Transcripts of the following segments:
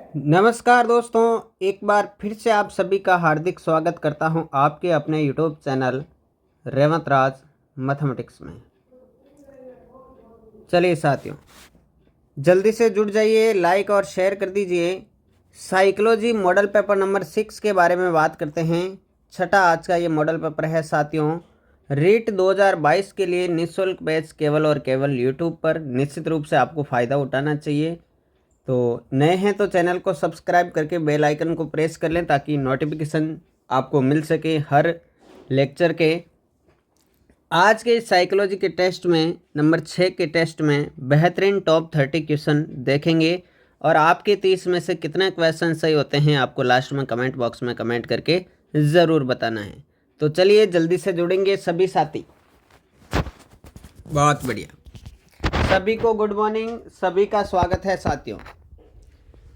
नमस्कार दोस्तों, एक बार फिर से आप सभी का हार्दिक स्वागत करता हूं आपके अपने यूट्यूब चैनल रेवंत राज मैथमेटिक्स में। चलिए साथियों, जल्दी से जुड़ जाइए, लाइक और शेयर कर दीजिए। साइकोलॉजी मॉडल पेपर नंबर 6 के बारे में बात करते हैं। छठा आज का ये मॉडल पेपर है साथियों। रीट 2022 के लिए निःशुल्क बैच केवल और केवल यूट्यूब पर। निश्चित रूप से आपको फ़ायदा उठाना चाहिए। तो नए हैं तो चैनल को सब्सक्राइब करके बेल आइकन को प्रेस कर लें ताकि नोटिफिकेशन आपको मिल सके हर लेक्चर के। आज के साइकोलॉजी के टेस्ट में नंबर 6 के टेस्ट में बेहतरीन टॉप 30 क्वेश्चन देखेंगे और आपके 30 में से कितने क्वेश्चन सही होते हैं आपको लास्ट में कमेंट बॉक्स में कमेंट करके ज़रूर बताना है। तो चलिए जल्दी से जुड़ेंगे सभी साथी। बहुत बढ़िया, सभी को गुड मॉर्निंग, सभी का स्वागत है साथियों।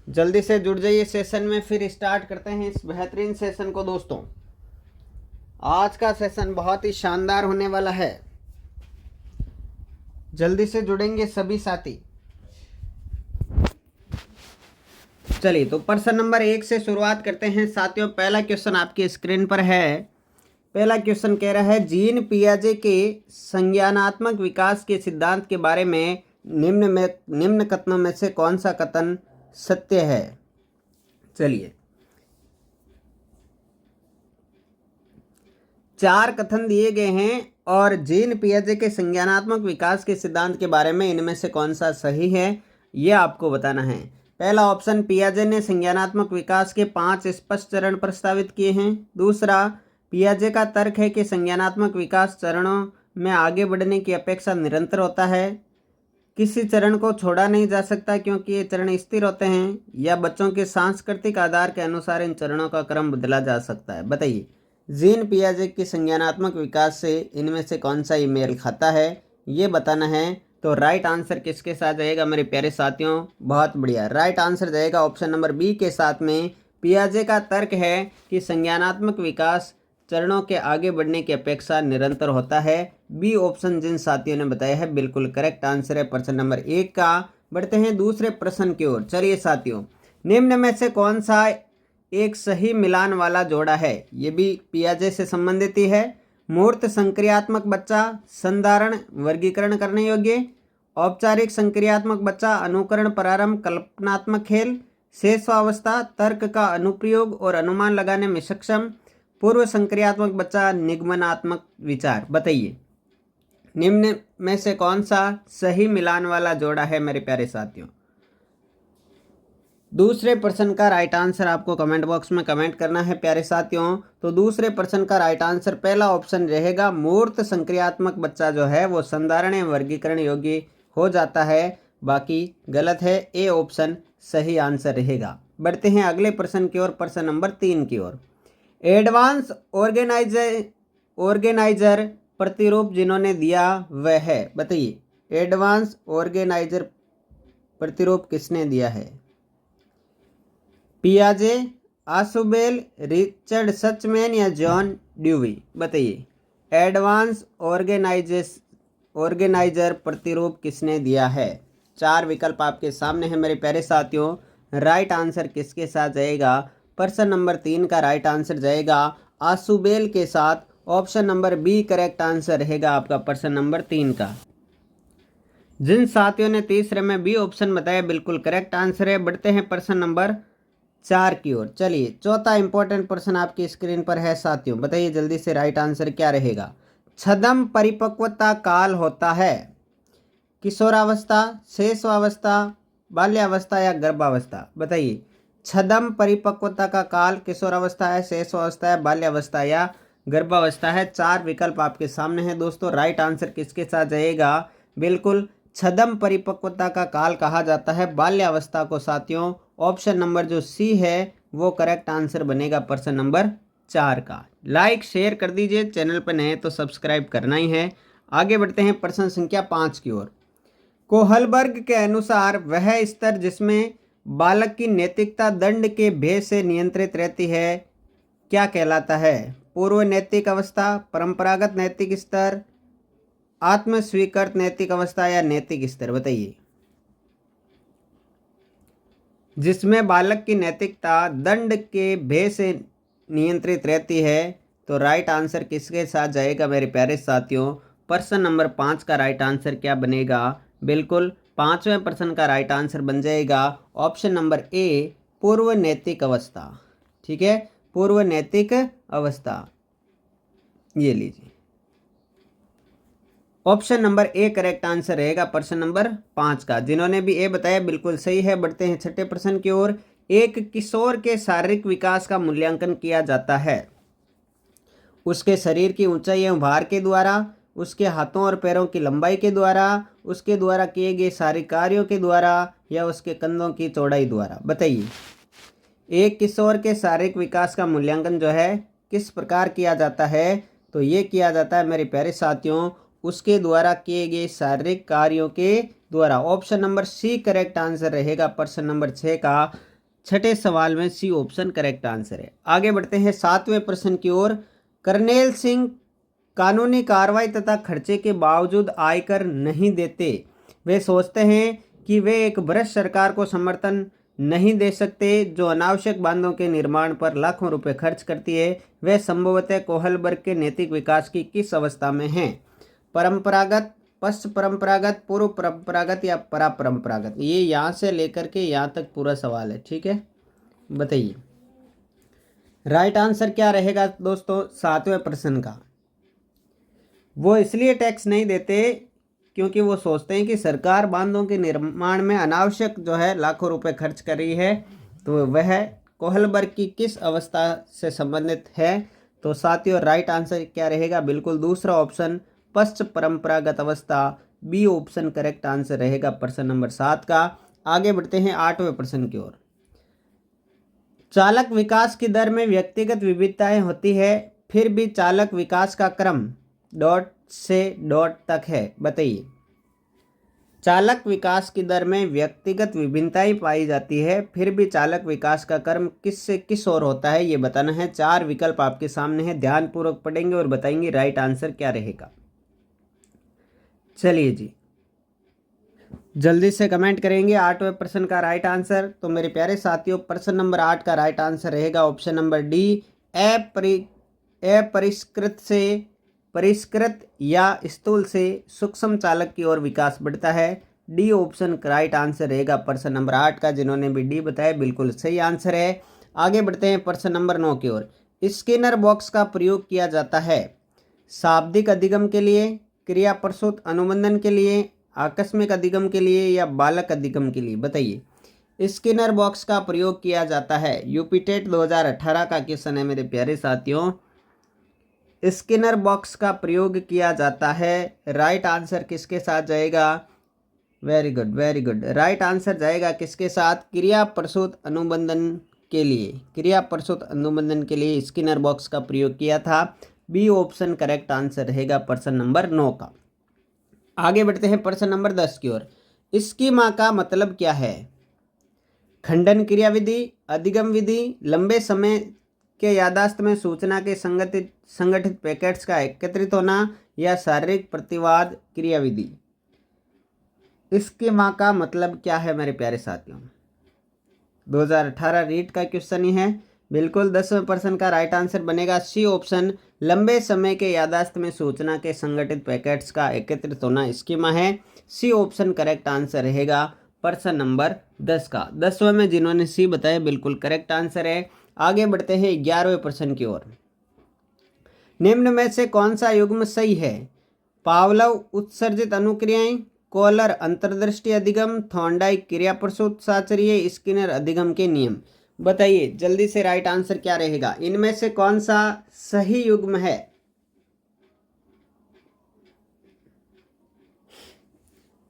जल्दी से जुड़ जाइए सेशन में, फिर स्टार्ट करते हैं इस बेहतरीन सेशन को। दोस्तों आज का सेशन बहुत ही शानदार होने वाला है, जल्दी से जुड़ेंगे सभी साथी। चलिए तो प्रश्न नंबर 1 से शुरुआत करते हैं साथियों। पहला क्वेश्चन आपकी स्क्रीन पर है। पहला क्वेश्चन कह रहा है जीन पियाजे के संज्ञानात्मक विकास के सिद्धांत के बारे में निम्न कथनों में से कौन सा कथन सत्य है। चलिए, 4 कथन दिए गए हैं और जीन पियाजे के संज्ञानात्मक विकास के सिद्धांत के बारे में इनमें से कौन सा सही है यह आपको बताना है। पहला ऑप्शन, पियाजे ने संज्ञानात्मक विकास के 5 स्पष्ट चरण प्रस्तावित किए हैं। दूसरा, पियाजे का तर्क है कि संज्ञानात्मक विकास चरणों में आगे बढ़ने की अपेक्षा निरंतर होता है, किसी चरण को छोड़ा नहीं जा सकता क्योंकि ये चरण स्थिर होते हैं, या बच्चों के सांस्कृतिक आधार के अनुसार इन चरणों का क्रम बदला जा सकता है। बताइए, जीन पियाजे की संज्ञानात्मक विकास से इनमें से कौन सा ही मेल खाता है, ये बताना है। तो राइट आंसर किसके साथ जाएगा मेरे प्यारे साथियों? बहुत बढ़िया, राइट आंसर जाएगा ऑप्शन नंबर बी के साथ में। पियाजे का तर्क है कि संज्ञानात्मक विकास चरणों के आगे बढ़ने की अपेक्षा निरंतर होता है। बी ऑप्शन जिन साथियों ने बताया है बिल्कुल करेक्ट आंसर है प्रश्न नंबर 1 का। बढ़ते हैं दूसरे प्रश्न की ओर। चलिए साथियों, निम्न में से कौन सा एक सही मिलान वाला जोड़ा है? ये भी पियाजे से संबंधित ही है। मूर्त संक्रियात्मक बच्चा, संधारण वर्गीकरण करने योग्य, औपचारिक संक्रियात्मक बच्चा, अनुकरण प्रारंभ कल्पनात्मक खेल, शेषावस्था तर्क का अनुप्रयोग और अनुमान लगाने में सक्षम, पूर्व संक्रियात्मक बच्चा, निगमनात्मक विचार। बताइए, निम्न में से कौन सा सही मिलान वाला जोड़ा है मेरे प्यारे साथियों? दूसरे प्रश्न का राइट आंसर आपको कमेंट बॉक्स में कमेंट करना है प्यारे साथियों। तो दूसरे प्रश्न का राइट आंसर पहला ऑप्शन रहेगा, मूर्त संक्रियात्मक बच्चा जो है वो संधारण वर्गीकरण योग्य हो जाता है। बाकी गलत है, ए ऑप्शन सही आंसर रहेगा। बढ़ते हैं अगले प्रश्न की ओर, प्रश्न नंबर 3 की ओर। एडवांस ऑर्गेनाइजर प्रतिरूप जिन्होंने दिया वह है। बताइए, एडवांस ऑर्गेनाइजर प्रतिरूप किसने दिया है? पियाजे, आशुबेल, रिचर्ड सचमैन या जॉन ड्यूवी। बताइए, एडवांस ऑर्गेनाइजर प्रतिरूप किसने दिया है? 4 विकल्प आपके सामने हैं मेरे प्यारे साथियों। राइट आंसर किसके साथ जाएगा? प्रश्न नंबर 3 का राइट आंसर जाएगा आशुबेल के साथ। Option number B correct answer रहेगा आपका प्रश्न नंबर 3 का। जिन साथियों ने तीसरे में बी ऑप्शन बताया बिल्कुल करेक्ट आंसर है। बढ़ते हैं प्रश्न नंबर 4 की ओर। चलिए, चौथा इंपॉर्टेंट प्रश्न आपकी स्क्रीन पर है साथियों। बताइए जल्दी से राइट आंसर क्या रहेगा? छद्म परिपक्वता काल होता है किशोरावस्था, शेषावस्था, बाल्यावस्था या गर्भावस्था। बताइए, छद्म परिपक्वता का काल किशोरावस्था है, शेषावस्था है, बाल्यावस्था या गर्भावस्था है। 4 विकल्प आपके सामने हैं दोस्तों। राइट आंसर किसके साथ जाएगा? बिल्कुल छद्म परिपक्वता का काल कहा जाता है बाल्यावस्था को साथियों। ऑप्शन नंबर जो सी है वो करेक्ट आंसर बनेगा प्रश्न नंबर 4 का। लाइक शेयर कर दीजिए, चैनल पर नए तो सब्सक्राइब करना ही है। आगे बढ़ते हैं प्रश्न संख्या 5 की ओर। कोहलबर्ग के अनुसार वह स्तर जिसमें बालक की नैतिकता दंड के भय से नियंत्रित रहती है क्या कहलाता है? पूर्व नैतिक अवस्था, परंपरागत नैतिक स्तर, आत्मस्वीकृत नैतिक अवस्था या नैतिक स्तर। बताइए, जिसमें बालक की नैतिकता दंड के भय से नियंत्रित रहती है। तो राइट आंसर किसके साथ जाएगा मेरे प्यारे साथियों? प्रश्न नंबर 5 का राइट आंसर क्या बनेगा? बिल्कुल 5वें प्रश्न का राइट आंसर बन जाएगा ऑप्शन नंबर ए, पूर्व नैतिक अवस्था। ठीक है, पूर्व नैतिक अवस्था, ये लीजिए। Option number A correct answer रहेगा प्रश्न नंबर 5 का। जिन्होंने भी ए बताया बिल्कुल सही है। बढ़ते हैं छठे प्रश्न की ओर। एक किशोर के शारीरिक विकास का मूल्यांकन किया जाता है उसके शरीर की ऊंचाई एवं भार के द्वारा, उसके हाथों और पैरों की लंबाई के द्वारा, उसके द्वारा किए गए सारे कार्यों के द्वारा, या उसके कंधों की चौड़ाई द्वारा। बताइए, एक किशोर के शारीरिक विकास का मूल्यांकन जो है किस प्रकार किया जाता है? तो ये किया जाता है मेरे प्यारे साथियों उसके द्वारा किए गए शारीरिक कार्यों के द्वारा। Option number C correct answer रहेगा प्रश्न नंबर 6 का। छठे सवाल में सी ऑप्शन करेक्ट आंसर है। आगे बढ़ते हैं 7वें प्रश्न की ओर। करनेल सिंह कानूनी कार्रवाई तथा खर्चे के बावजूद आयकर नहीं देते। वे सोचते हैं कि वे एक भ्रष्ट सरकार को समर्थन नहीं दे सकते जो अनावश्यक बांधों के निर्माण पर लाखों रुपए खर्च करती है। वे संभवतः कोहलबर्ग के नैतिक विकास की किस अवस्था में हैं? परंपरागत, पश्च परंपरागत, पूर्व परंपरागत या परापरंपरागत? ये यहाँ से लेकर के यहाँ तक पूरा सवाल है। ठीक है, बताइए राइट आंसर क्या रहेगा दोस्तों 7वें प्रश्न का? वो इसलिए टैक्स नहीं देते क्योंकि वो सोचते हैं कि सरकार बांधों के निर्माण में अनावश्यक जो है लाखों रुपए खर्च कर रही है। तो वह कोहलबर्ग की किस अवस्था से संबंधित है? तो साथियों राइट आंसर क्या रहेगा? बिल्कुल दूसरा ऑप्शन, पश्च परंपरागत अवस्था। बी ऑप्शन करेक्ट आंसर रहेगा प्रश्न नंबर 7 का। आगे बढ़ते हैं 8वें प्रश्न की ओर। चालक विकास की दर में व्यक्तिगत विविधताएं होती है, फिर भी चालक विकास का क्रम डॉट से डॉट तक है। बताइए, चालक विकास की दर में व्यक्तिगत विभिन्नताएं पाई जाती है, फिर भी चालक विकास का क्रम किस से किस ओर होता है ये बताना है। 4 विकल्प आपके सामने है, ध्यानपूर्वक पढ़ेंगे और बताएंगे राइट आंसर क्या रहेगा। चलिए जी, जल्दी से कमेंट करेंगे 8वें प्रश्न का राइट आंसर। तो मेरे प्यारे साथियों प्रश्न नंबर 8 का राइट आंसर रहेगा ऑप्शन नंबर डी, अपरिष्कृत से परिष्कृत या स्थूल से सूक्ष्म चालक की ओर विकास बढ़ता है। डी ऑप्शन राइट आंसर रहेगा प्रश्न नंबर 8 का। जिन्होंने भी डी बताया बिल्कुल सही आंसर है। आगे बढ़ते हैं प्रश्न नंबर 9 की ओर। स्किनर बॉक्स का प्रयोग किया जाता है शाब्दिक अधिगम के लिए, क्रिया प्रसूत अनुबंधन के लिए, आकस्मिक अधिगम के लिए, या बालक अधिगम के लिए? बताइए, स्किनर बॉक्स का प्रयोग किया जाता है। यूपी टेट 2018 का क्वेश्चन है मेरे प्यारे साथियों। स्किनर बॉक्स का प्रयोग किया जाता है। राइट आंसर किसके साथ जाएगा? Very good, very good. Right answer जाएगा किसके साथ? क्रिया प्रसूत अनुबंधन के लिए। क्रिया प्रसूत अनुबंधन के लिए स्किनर बॉक्स का प्रयोग किया था। बी ऑप्शन करेक्ट आंसर रहेगा प्रश्न नंबर 9 का। आगे बढ़ते हैं प्रश्न नंबर 10 की ओर। स्कीमा का मतलब क्या है? खंडन क्रिया विधि, अधिगम विधि, लंबे समय के यादाश्त में सूचना के संगठित पैकेट्स का एकत्रित होना, या शारीरिक प्रतिवाद क्रिया विधि? स्कीमा का मतलब क्या है मेरे प्यारे साथियों? 2018 रीट का क्वेश्चन ही है। बिल्कुल 10वें प्रश्न का राइट आंसर बनेगा सी ऑप्शन, लंबे समय के यादाश्त में सूचना के संगठित पैकेट्स का एकत्रित होना स्कीमा है। सी ऑप्शन करेक्ट आंसर रहेगा प्रश्न नंबर 10 का। 10वें में जिन्होंने सी बताया बिल्कुल करेक्ट आंसर है। आगे बढ़ते हैं 11वें प्रश्न की ओर। निम्न में से कौन सा युग्म सही है? पावलव उत्सर्जित अनुक्रियाएं, कोलर अंतर्दृष्टि अधिगम, थॉर्नडाइक क्रिया प्रसूत साचर्य, स्किनर अधिगम के नियम? बताइए जल्दी से राइट आंसर क्या रहेगा? इनमें से कौन सा सही युग्म है?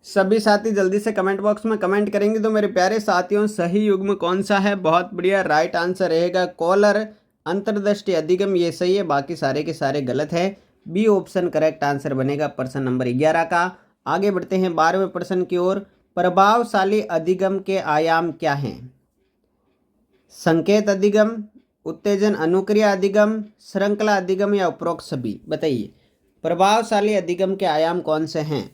सभी साथी जल्दी से कमेंट बॉक्स में कमेंट करेंगे तो मेरे प्यारे साथियों सही युग्म कौन सा है? बहुत बढ़िया, राइट आंसर रहेगा कोलर अंतर्दृष्टि अधिगम, ये सही है, बाकी सारे के सारे गलत है। बी ऑप्शन करेक्ट आंसर बनेगा प्रश्न नंबर 11 का। आगे बढ़ते हैं 12वें प्रश्न की ओर। प्रभावशाली अधिगम के आयाम क्या हैं? संकेत अधिगम, उत्तेजन अनुक्रिया अधिगम, श्रृंखला अधिगम, या उपरोक्त सभी? बताइए प्रभावशाली अधिगम के आयाम कौन से हैं?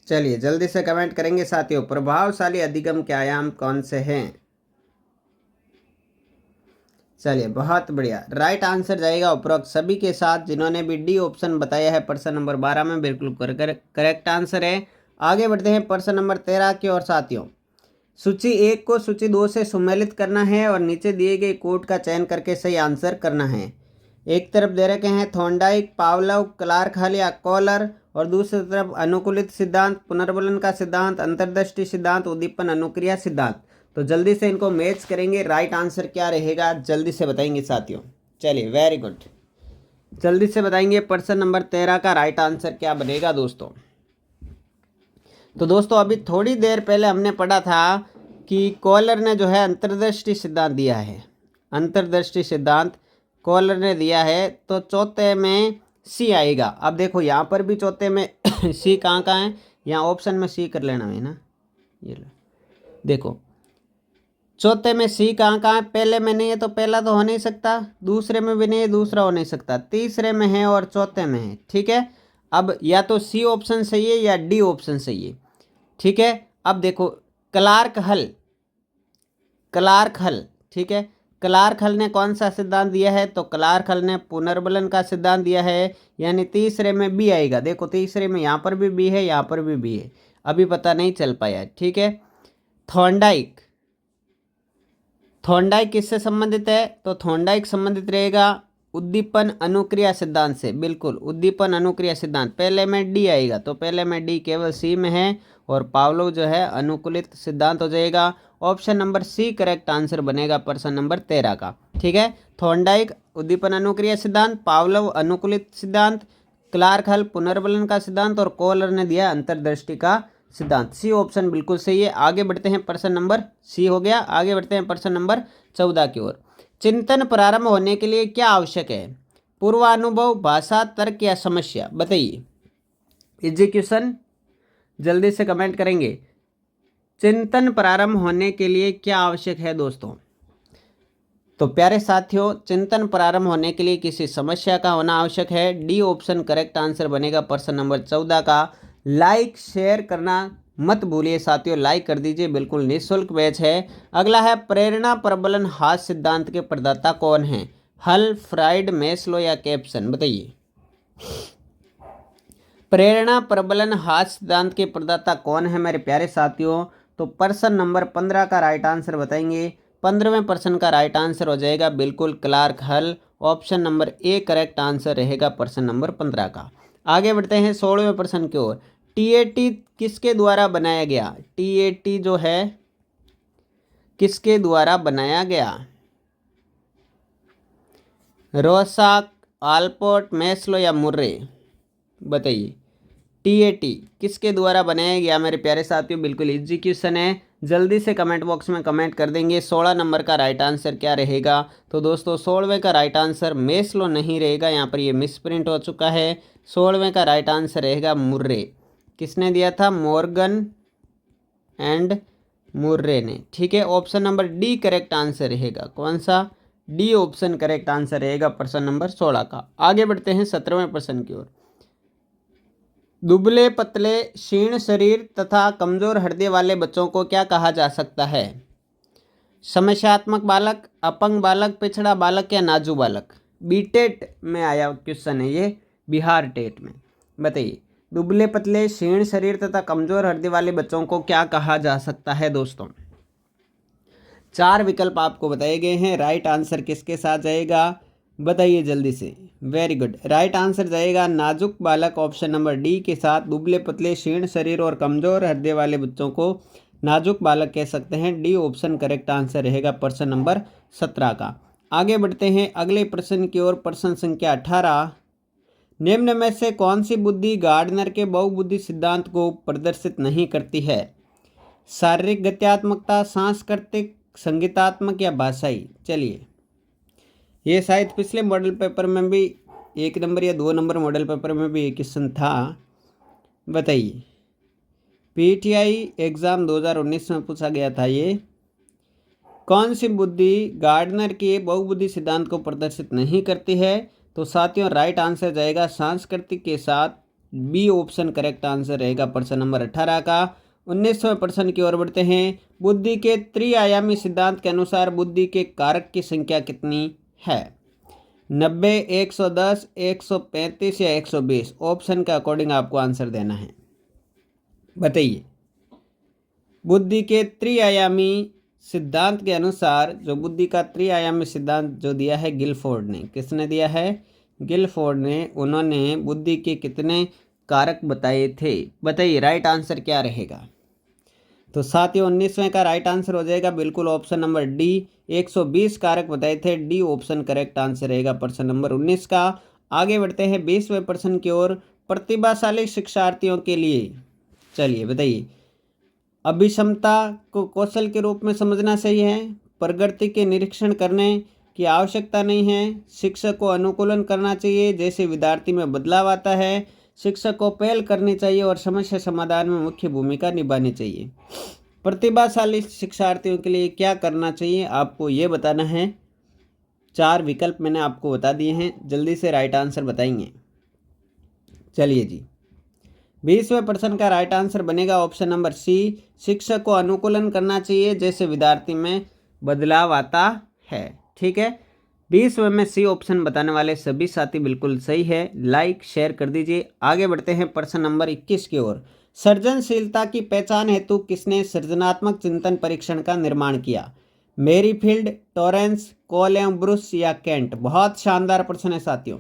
चलिए जल्दी से कमेंट करेंगे साथियों, प्रभावशाली अधिगम के आयाम कौन से हैं। चलिए बहुत बढ़िया, राइट आंसर जाएगा उपरोक्त सभी के साथ। जिन्होंने भी डी ऑप्शन बताया है प्रश्न नंबर 12 में, बिल्कुल करेक्ट आंसर है। आगे बढ़ते हैं प्रश्न नंबर 13 की ओर साथियों। सूची 1 को सूची 2 से सम्मिलित करना है और नीचे दिए गए कोड का चयन करके सही आंसर करना है। एक तरफ दे रखे हैं थॉर्नडाइक, पावलोव, क्लार्क हल या कॉलर, और दूसरी तरफ अनुकूलित सिद्धांत, पुनर्बलन का सिद्धांत, अंतर्दृष्टि सिद्धांत, उद्दीपन अनुक्रिया सिद्धांत। तो जल्दी से इनको मैच करेंगे, राइट आंसर क्या रहेगा जल्दी से बताएंगे साथियों। चलिए वेरी गुड, जल्दी से बताएंगे प्रश्न नंबर 13 का राइट आंसर क्या बनेगा दोस्तों। तो दोस्तों अभी थोड़ी देर पहले हमने पढ़ा था कि कॉलर ने जो है अंतर्दृष्टि सिद्धांत दिया है, अंतर्दृष्टि सिद्धांत कॉलर ने दिया है, तो चौथे में सी आएगा। अब देखो यहाँ पर भी चौथे में सी कहाँ कहाँ है, यहाँ ऑप्शन में सी कर लेना है ना, ये लो देखो चौथे में सी कहाँ कहाँ है, पहले में नहीं है तो पहला तो हो नहीं सकता, दूसरे में भी नहीं है दूसरा हो नहीं सकता, तीसरे में है और चौथे में है। ठीक है, अब या तो सी ऑप्शन सही है या डी ऑप्शन सही है। ठीक है, अब देखो क्लार्क हल, क्लार्क हल, ठीक है, क्लार्क हल ने कौन सा सिद्धांत दिया है, तो क्लार्क हल ने पुनर्बलन का सिद्धांत दिया है, यानी तीसरे में बी आएगा। देखो तीसरे में यहाँ पर भी बी है, यहाँ पर भी बी है, अभी पता नहीं चल पाया। ठीक है, थॉर्नडाइक, थॉर्नडाइक किससे संबंधित है, तो थॉर्नडाइक संबंधित रहेगा उद्दीपन अनुक्रिया सिद्धांत से, बिल्कुल उद्दीपन अनुक्रिया सिद्धांत। पहले में डी आएगा, तो पहले में डी केवल सी में है, और पावलोव जो है अनुकूलित सिद्धांत हो जाएगा। Option number C correct answer बनेगा प्रश्न नंबर 13 का। ठीक है, थॉर्नडाइक उद्दीपन अनुक्रिया सिद्धांत, पावलोव अनुकूलित सिद्धांत, क्लार्क हल पुनर्बलन का सिद्धांत, और कॉलर ने दिया अंतर्दृष्टि का सिद्धांत। सी ऑप्शन बिल्कुल सही है। आगे बढ़ते हैं प्रश्न नंबर, सी हो गया, आगे बढ़ते हैं प्रश्न नंबर 14 की ओर। चिंतन प्रारंभ होने के लिए क्या आवश्यक है, पूर्वानुभव, भाषा, तर्क या समस्या, बताइए। एग्जीक्यूशन जल्दी से कमेंट करेंगे। चिंतन प्रारंभ होने के लिए क्या आवश्यक है दोस्तों, तो प्यारे साथियों चिंतन प्रारंभ होने के लिए किसी समस्या का होना आवश्यक है। डी ऑप्शन करेक्ट आंसर बनेगा प्रश्न नंबर 14 का। लाइक शेयर करना मत भूलिए साथियों, लाइक कर दीजिए, बिल्कुल निःशुल्क बैच है। अगला है प्रेरणा प्रबलन हाथ सिद्धांत के प्रदाता कौन है, हल, फ्राइड, मेस्लो या कैप्सन, बताइए। प्रेरणा प्रबलन हाथ सिद्धांत के प्रदाता कौन है मेरे प्यारे साथियों, तो प्रश्न नंबर 15 का राइट आंसर बताएंगे। 15वें प्रश्न का राइट आंसर हो जाएगा बिल्कुल क्लार्क हल। Option number A correct answer रहेगा प्रश्न नंबर 15 का। आगे बढ़ते हैं 16वें प्रश्न की ओर। टीएटी किसके द्वारा बनाया गया, टीएटी जो है किसके द्वारा बनाया गया, रोसाक, आल्पोर्ट, मेस्लो या मुर्रे, बताइए। टीएटी किसके द्वारा बनाया गया मेरे प्यारे साथियों, बिल्कुल एग्जीक्यूशन है। जल्दी से कमेंट बॉक्स में कमेंट कर देंगे 16 नंबर का राइट आंसर क्या रहेगा। तो दोस्तों 16वें का राइट आंसर मेस्लो नहीं रहेगा, यहाँ पर ये मिसप्रिंट हो चुका है। 16वें का राइट आंसर रहेगा मुर्रे। किसने दिया था, मॉर्गन एंड मुर्रे ने। ठीक है, option number D correct answer रहेगा। कौन सा, डी ऑप्शन करेक्ट आंसर रहेगा प्रश्न नंबर 16 का। आगे बढ़ते हैं 17वें प्रश्न की ओर। दुबले पतले क्षीण शरीर तथा कमजोर हृदय वाले बच्चों को क्या कहा जा सकता है, समस्यात्मक बालक, अपंग बालक, पिछड़ा बालक या नाजू बालक। बीटेट में आया क्वेश्चन है ये, बिहार टेट में, बताइए। दुबले पतले क्षीण शरीर तथा कमजोर हृदय वाले बच्चों को क्या कहा जा सकता है दोस्तों। 4 विकल्प आपको बताए गए हैं, राइट आंसर किसके साथ जाएगा बताइए जल्दी से। वेरी गुड, राइट आंसर जाएगा नाजुक बालक ऑप्शन नंबर डी के साथ। दुबले पतले क्षीण शरीर और कमजोर हृदय वाले बच्चों को नाजुक बालक कह सकते हैं। डी ऑप्शन करेक्ट आंसर रहेगा प्रश्न नंबर 17 का। आगे बढ़ते हैं अगले प्रश्न की ओर, प्रश्न संख्या 18। निम्न में से कौन सी बुद्धि गार्डनर के बहुबुद्धि सिद्धांत को प्रदर्शित नहीं करती है, शारीरिक गत्यात्मकता, सांस्कृतिक, संगीतात्मक या भाषाई। चलिए, ये शायद पिछले मॉडल पेपर में भी 1 नंबर या 2 नंबर मॉडल पेपर में भी एक क्वेश्चन था, बताइए। पीटीआई एग्ज़ाम 2019 में पूछा गया था ये। कौन सी बुद्धि गार्डनर के बहुबुद्धि सिद्धांत को प्रदर्शित नहीं करती है, तो साथियों राइट आंसर जाएगा सांस्कृतिक के साथ बी ऑप्शन करेक्ट आंसर रहेगा प्रश्न नंबर 18 का। 19वें प्रश्न की ओर बढ़ते हैं। बुद्धि के त्रिआयामी सिद्धांत के अनुसार बुद्धि के कारक की संख्या कितनी है? 90, 110, 135 या 120? ऑप्शन के अकॉर्डिंग आपको आंसर देना है। बताइए। बुद्धि के त्रिआयामी सिद्धांत के अनुसार जो बुद्धि का त्रिआयामी सिद्धांत जो दिया है गिलफोर्ड ने, किसने दिया है? गिलफोर्ड ने। उन्होंने बुद्धि के कितने कारक बताए थे? बताइए राइट आंसर क्या रहेगा? तो साथियों 19वें का राइट आंसर हो जाएगा बिल्कुल ऑप्शन नंबर डी, 120 कारक बताए थे। डी ऑप्शन करेक्ट आंसर रहेगा प्रश्न नंबर 19 का। आगे बढ़ते हैं 20वें प्रश्न की ओर। प्रतिभाशाली शिक्षार्थियों के लिए चलिए बताइए, अभिक्षमता को कौशल के रूप में समझना सही है? प्रगति के निरीक्षण करने की आवश्यकता नहीं है? शिक्षक को अनुकूलन करना चाहिए जैसे विद्यार्थी में बदलाव आता है? शिक्षक को पहल करनी चाहिए और समस्या समाधान में मुख्य भूमिका निभानी चाहिए? प्रतिभाशाली शिक्षार्थियों के लिए क्या करना चाहिए आपको ये बताना है। 4 विकल्प मैंने आपको बता दिए हैं, जल्दी से राइट आंसर बताएंगे। चलिए जी, 20वें प्रश्न का राइट आंसर बनेगा ऑप्शन नंबर सी, शिक्षक को अनुकूलन करना चाहिए जैसे विद्यार्थी में बदलाव आता है। ठीक है, 20वें में सी ऑप्शन बताने वाले सभी साथी बिल्कुल सही है। लाइक शेयर कर दीजिए। आगे बढ़ते हैं प्रश्न नंबर 21 की ओर। सृजनशीलता की पहचान हेतु किसने सृजनात्मक चिंतन परीक्षण का निर्माण किया? मेरीफील्ड, टॉरेंस, कोल एवं ब्रुस या केंट? बहुत शानदार प्रश्न है साथियों,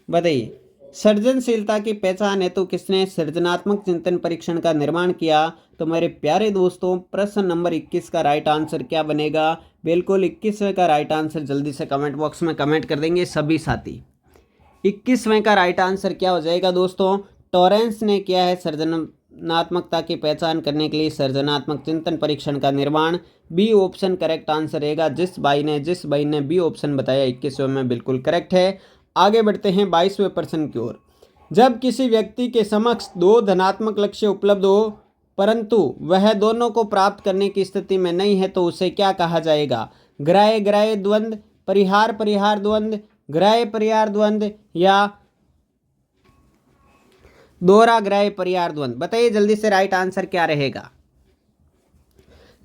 बताइए। सृजनशीलता की पहचान हेतु किसने सृजनात्मक चिंतन परीक्षण का निर्माण किया? तो मेरे प्यारे दोस्तों प्रश्न नंबर 21 का राइट आंसर क्या बनेगा? बिल्कुल 21वें का राइट आंसर जल्दी से कमेंट बॉक्स में कमेंट कर देंगे सभी साथी। 21वें का राइट आंसर क्या हो जाएगा दोस्तों? टॉरेंस ने किया है सृजनात्मकता की पहचान करने के लिए सृजनात्मक चिंतन परीक्षण का निर्माण। बी ऑप्शन करेक्ट आंसर रहेगा। जिस भाई ने बी ऑप्शन बताया 21वें में बिल्कुल करेक्ट है। आगे बढ़ते हैं 22वें प्रश्न की ओर। जब किसी व्यक्ति के समक्ष 2 धनात्मक लक्ष्य उपलब्ध हो परंतु वह दोनों को प्राप्त करने की स्थिति में नहीं है तो उसे क्या कहा जाएगा? ग्राह्य ग्राह्य द्वंद्व, परिहार परिहार द्वंद्व, ग्राह्य परिहार द्वंद्व या दोहरा ग्राह्य परिहार द्वंद्व? बताइए जल्दी से राइट आंसर क्या रहेगा?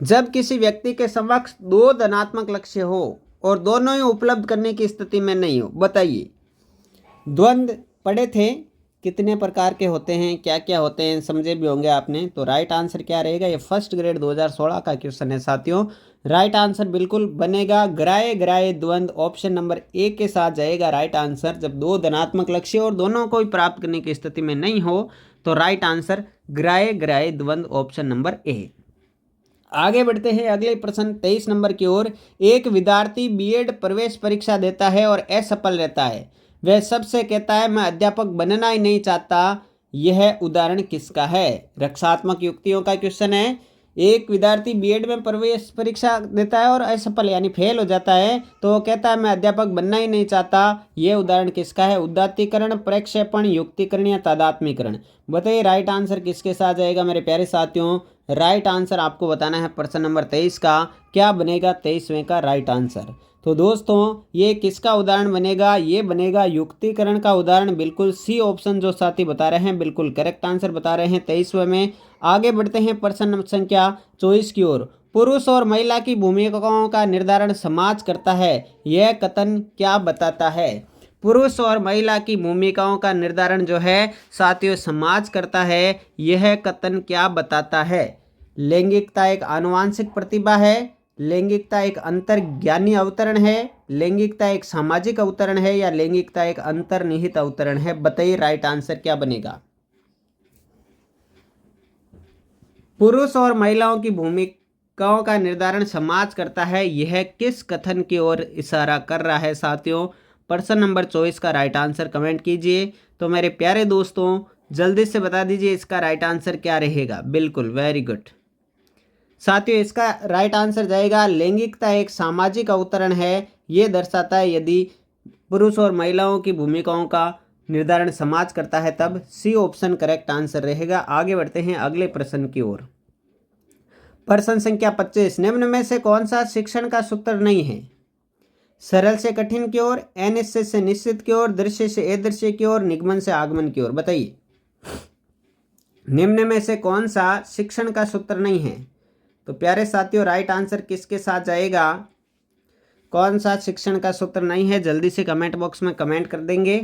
जब किसी व्यक्ति के समक्ष 2 धनात्मक लक्ष्य हो और दोनों ही उपलब्ध करने की स्थिति में नहीं हो। बताइए, द्वंद्व पढ़े थे, कितने प्रकार के होते हैं, क्या क्या होते हैं, समझे भी होंगे आपने। तो राइट आंसर क्या रहेगा? ये फर्स्ट ग्रेड 2016 का क्वेश्चन है साथियों। राइट आंसर बिल्कुल बनेगा ग्राह्य ग्राह्य द्वंद्व, ऑप्शन नंबर ए के साथ जाएगा राइट आंसर। जब 2 धनात्मक लक्ष्य और दोनों को ही प्राप्त करने की स्थिति में नहीं हो तो राइट आंसर ग्राह्य ग्राह्य द्वंद्व, ऑप्शन नंबर ए। आगे बढ़ते हैं अगले प्रश्न 23 नंबर की ओर। एक विद्यार्थी बीएड प्रवेश परीक्षा देता है और असफल रहता है। वह सबसे कहता है मैं अध्यापक बनना ही नहीं चाहता। यह उदाहरण किसका है? रक्षात्मक युक्तियों का क्वेश्चन है। एक विद्यार्थी बीएड में प्रवेश परीक्षा देता है और असफल यानी फेल हो जाता है तो वो कहता है मैं अध्यापक बनना ही नहीं चाहता। यह उदाहरण किसका है? उदात्तीकरण, प्रक्षेपण, युक्तिकरण या तादात्म्यकरण? बताइए राइट आंसर किसके साथ जाएगा मेरे प्यारे साथियों? राइट आंसर आपको बताना है प्रश्न नंबर 23 का। क्या बनेगा 23वें का राइट आंसर? तो दोस्तों ये किसका उदाहरण बनेगा? ये बनेगा युक्तिकरण का उदाहरण। बिल्कुल सी ऑप्शन जो साथी बता रहे हैं बिल्कुल करेक्ट आंसर बता रहे हैं 23वें में। आगे बढ़ते हैं प्रश्न नंबर संख्या 24 की ओर। पुरुष और महिला की भूमिकाओं का निर्धारण समाज करता है। यह कथन क्या बताता है? पुरुष और महिला की भूमिकाओं का निर्धारण जो है साथियों समाज करता है। यह कथन क्या बताता है? लैंगिकता एक आनुवांशिक प्रतिभा है, लैंगिकता एक अंतर्ज्ञानी अवतरण है, लैंगिकता एक सामाजिक अवतरण है या लैंगिकता एक अंतर्निहित अवतरण है? बताइए राइट आंसर क्या बनेगा? पुरुष और महिलाओं की भूमिकाओं का निर्धारण समाज करता है, यह किस कथन की ओर इशारा कर रहा है साथियों? प्रश्न नंबर 24 का राइट आंसर कमेंट कीजिए। तो मेरे प्यारे दोस्तों जल्दी से बता दीजिए इसका राइट आंसर क्या रहेगा? बिल्कुल वेरी गुड साथियों, इसका राइट आंसर जाएगा लैंगिकता एक सामाजिक अवतरण है। ये दर्शाता है यदि पुरुष और महिलाओं की भूमिकाओं का निर्धारण समाज करता है तब सी ऑप्शन करेक्ट आंसर रहेगा। आगे बढ़ते हैं अगले प्रश्न की ओर। प्रश्न संख्या 25। निम्न में से कौन सा शिक्षण का सूत्र नहीं है? सरल से कठिन की ओर, अनिश्चित से निश्चित की ओर, दृश्य से अदृश्य की ओर, निगमन से आगमन की ओर? बताइए। निम्न में से कौन सा शिक्षण का सूत्र नहीं है? तो प्यारे साथियों, राइट आंसर किसके साथ जाएगा? कौन सा शिक्षण का सूत्र नहीं है? जल्दी से कमेंट बॉक्स में कमेंट कर देंगे।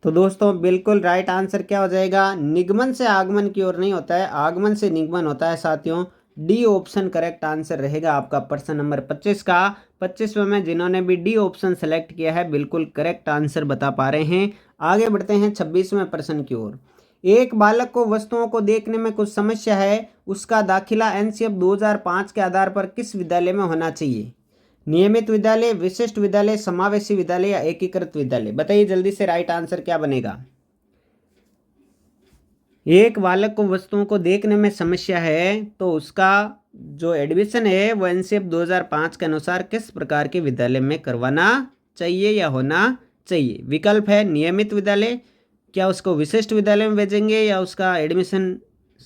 तो दोस्तों बिल्कुल राइट आंसर क्या हो जाएगा? निगमन से आगमन की ओर नहीं होता है, आगमन से निगमन होता है साथियों। डी ऑप्शन करेक्ट आंसर रहेगा आपका प्रश्न नंबर 25 का। 25वें में जिन्होंने भी डी ऑप्शन सेलेक्ट किया है बिल्कुल करेक्ट आंसर बता पा रहे हैं। आगे बढ़ते हैं 26वें प्रश्न की ओर। एक बालक को वस्तुओं को देखने में कुछ समस्या है, उसका दाखिला एनसीएफ 2005 के आधार पर किस विद्यालय में होना चाहिए? नियमित विद्यालय, विशिष्ट विद्यालय, समावेशी विद्यालय या एकीकृत विद्यालय? बताइए जल्दी से राइट आंसर क्या बनेगा? एक बालक को वस्तुओं को देखने में समस्या है तो उसका जो एडमिशन है वो एनसीएफ 2005 के अनुसार किस प्रकार के विद्यालय में करवाना चाहिए या होना चाहिए? विकल्प है नियमित विद्यालय, क्या उसको विशिष्ट विद्यालय में भेजेंगे या उसका एडमिशन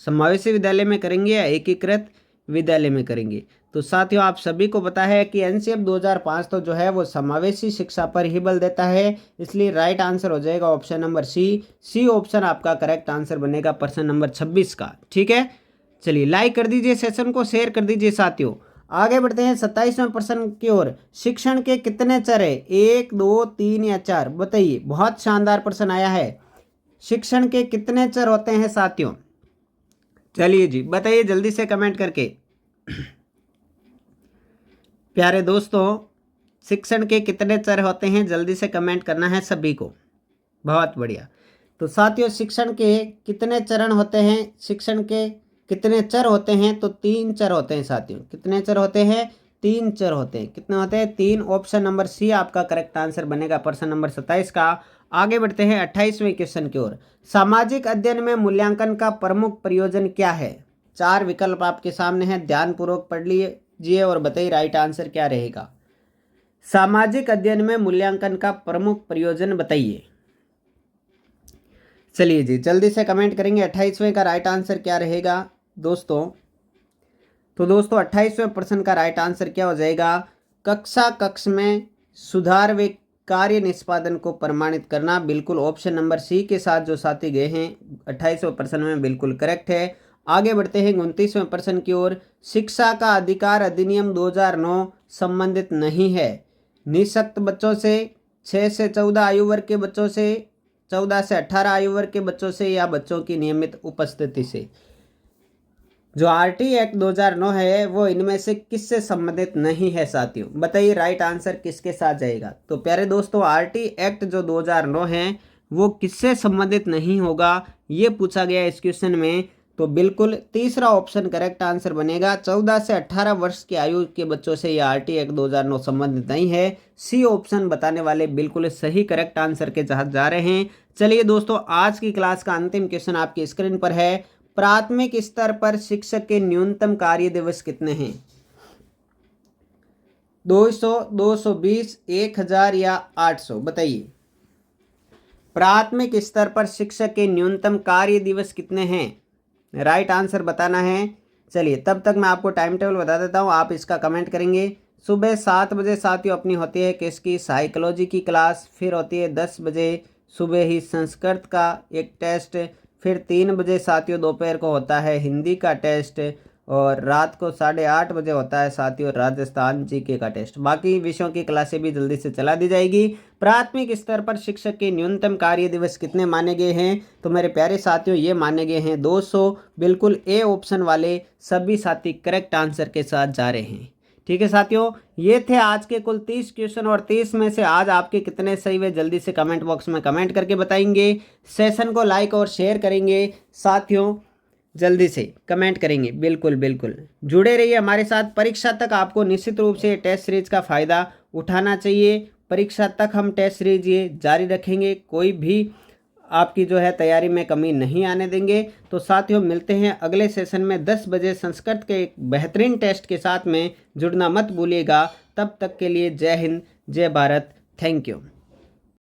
समावेशी विद्यालय में करेंगे या एकीकृत विद्यालय में करेंगे? तो साथियों आप सभी को पता है कि एनसीएफ 2005 तो जो है वो समावेशी शिक्षा पर ही बल देता है, इसलिए राइट आंसर हो जाएगा ऑप्शन नंबर सी ऑप्शन आपका करेक्ट आंसर बनेगा प्रश्न नंबर 26 का। ठीक है, चलिए लाइक कर दीजिए, सेशन को शेयर कर दीजिए साथियों। आगे बढ़ते हैं 27वें प्रश्न की ओर। शिक्षण के कितने चर है? 1, 2, 3 या 4? बताइए, बहुत शानदार प्रश्न आया है। शिक्षण के कितने चर होते हैं साथियों? चलिए जी बताइए जल्दी से कमेंट करके। प्यारे दोस्तों, शिक्षण के कितने चर होते हैं? जल्दी से कमेंट करना है सभी को। बहुत बढ़िया। तो साथियों शिक्षण के कितने चरण होते हैं? शिक्षण के कितने चर होते हैं? तो 3 चर होते हैं साथियों। कितने चर होते हैं? 3 चर होते हैं। कितने होते हैं? 3। ऑप्शन नंबर सी आपका करेक्ट आंसर बनेगा प्रश्न नंबर 27 का। आगे बढ़ते हैं 28वें क्वेश्चन की ओर। सामाजिक अध्ययन में मूल्यांकन का प्रमुख प्रयोजन क्या है? 4 विकल्प आपके सामने हैं, ध्यानपूर्वक पढ़ लीजिए और बताइए राइट आंसर क्या रहेगा। सामाजिक अध्ययन में मूल्यांकन का प्रमुख प्रयोजन बताइए। चलिए जी जल्दी से कमेंट करेंगे 28वें का राइट आंसर क्या रहेगा दोस्तों। तो दोस्तों 28वें प्रश्न का राइट आंसर क्या हो जाएगा? कक्ष में सुधार व कार्य निष्पादन को प्रमाणित करना। बिल्कुल ऑप्शन नंबर सी के साथ जो साथी गए हैं 28वें प्रश्न में बिल्कुल करेक्ट है। आगे बढ़ते हैं 29वें प्रश्न की ओर। शिक्षा का अधिकार अधिनियम 2009 संबंधित नहीं है निःशक्त बच्चों से, 6 से 14 आयु वर्ग के बच्चों से, 14 से 18 आयु वर्ग के बच्चों से या बच्चों की नियमित उपस्थिति से। जो आरटी एक्ट 2009 है वो इनमें से किससे संबंधित नहीं है साथियों? बताइए राइट आंसर किसके साथ जाएगा? तो प्यारे दोस्तों आरटी एक्ट जो 2009 है वो किससे संबंधित नहीं होगा ये पूछा गया इस क्वेश्चन में। तो बिल्कुल तीसरा ऑप्शन करेक्ट आंसर बनेगा। 14 से 18 वर्ष की आयु के बच्चों से यह आरटी एक्ट 2009 संबंधित नहीं है। सी ऑप्शन बताने वाले बिल्कुल सही करेक्ट आंसर के साथ जा रहे हैं। चलिए दोस्तों आज की क्लास का अंतिम क्वेश्चन आपकी स्क्रीन पर है। प्राथमिक स्तर पर शिक्षक के न्यूनतम कार्य दिवस कितने हैं? 200, 220, 1000 या 800? बताइए प्राथमिक स्तर पर शिक्षक के न्यूनतम कार्य दिवस कितने हैं? राइट आंसर बताना है। चलिए तब तक मैं आपको टाइम टेबल बता देता हूँ, आप इसका कमेंट करेंगे। सुबह 7 बजे साथियों अपनी होती है किसकी? साइकोलॉजी की क्लास। फिर होती है 10 बजे सुबह ही संस्कृत का एक टेस्ट। फिर 3 बजे साथियों दोपहर को होता है हिंदी का टेस्ट। और रात को 8:30 बजे होता है साथियों राजस्थान जीके का टेस्ट। बाकी विषयों की क्लासें भी जल्दी से चला दी जाएगी। प्राथमिक स्तर पर शिक्षक के न्यूनतम कार्य दिवस कितने माने गए हैं? तो मेरे प्यारे साथियों ये माने गए हैं 200। बिल्कुल ए ऑप्शन वाले सभी साथी करेक्ट आंसर के साथ जा रहे हैं। ठीक है साथियों, ये थे आज के कुल 30 क्वेश्चन और 30 में से आज आपके कितने सही हुए जल्दी से कमेंट बॉक्स में कमेंट करके बताएंगे। सेशन को लाइक और शेयर करेंगे साथियों, जल्दी से कमेंट करेंगे। बिल्कुल बिल्कुल जुड़े रहिए हमारे साथ। परीक्षा तक आपको निश्चित रूप से टेस्ट सीरीज का फ़ायदा उठाना चाहिए। परीक्षा तक हम टेस्ट सीरीज ये जारी रखेंगे, कोई भी आपकी जो है तैयारी में कमी नहीं आने देंगे। तो साथियों मिलते हैं अगले सेशन में 10 बजे संस्कृत के एक बेहतरीन टेस्ट के साथ में। जुड़ना मत भूलिएगा। तब तक के लिए जय हिंद, जय भारत, थैंक यू।